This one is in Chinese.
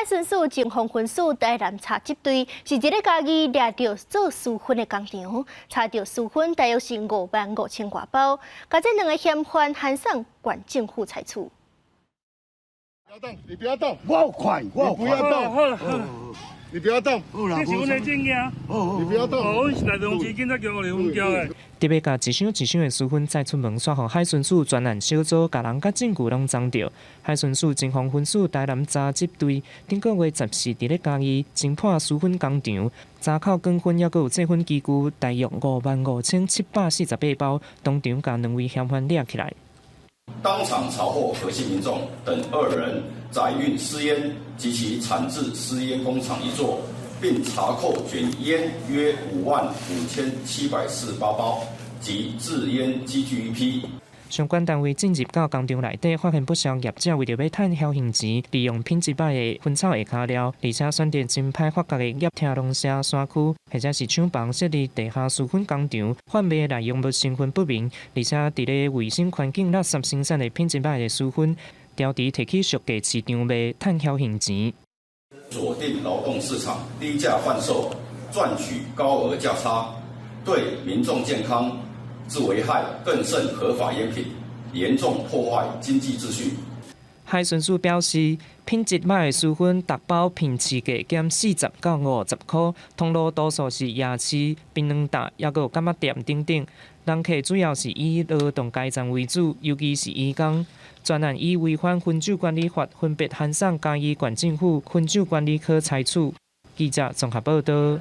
海巡署警方分署台南查缉队是一个家己掠到做私分的工厂，查到私分大约是55000外包，甲这两个嫌犯函送县政府裁处。不要动，你不要动，我有快，我有不要动，你不要动，这是阮的证件，你不要动。阮是台中市警察局的分局的。特别甲一箱一箱的私分再出门，刷互海巡署专案小组，甲人甲证据拢掌着。海巡署警方分署台南查缉队，顶个月14伫咧嘉义侦破私分工厂，查扣光分，还佫有制粉机具，大约55748包，当场甲2位嫌犯掠起来。当场查获何姓民众等2人载运私烟及其产制私烟工厂1座，并查扣卷烟约55748包及制烟机具1批。相关单位进入到工厂内底，发现不少业者为着要趁小刑钱，利用品质歹的薰草下脚料，而且选择真歹发觉的叶听龙社山区，或者是厂房设立地下私分工厂，贩卖的内容物身份不明，而且伫咧卫生环境垃圾生产的品质歹的私分，调除提去俗价市场卖，趁小刑钱。锁定劳动市场，低价贩售，赚取高额价差，对民众健康之危害更甚合法烟品，严重破坏经济秩序。海巡署表示，品质歹的私分，逐包品市价减40到50块，通路多数是夜市、槟榔摊，还有柑仔店等等。人客主要是以劳动阶层为主，尤其是移工。专案以违反分酒管理法，分别函送嘉义县政府分酒管理科裁处。记者综合报道。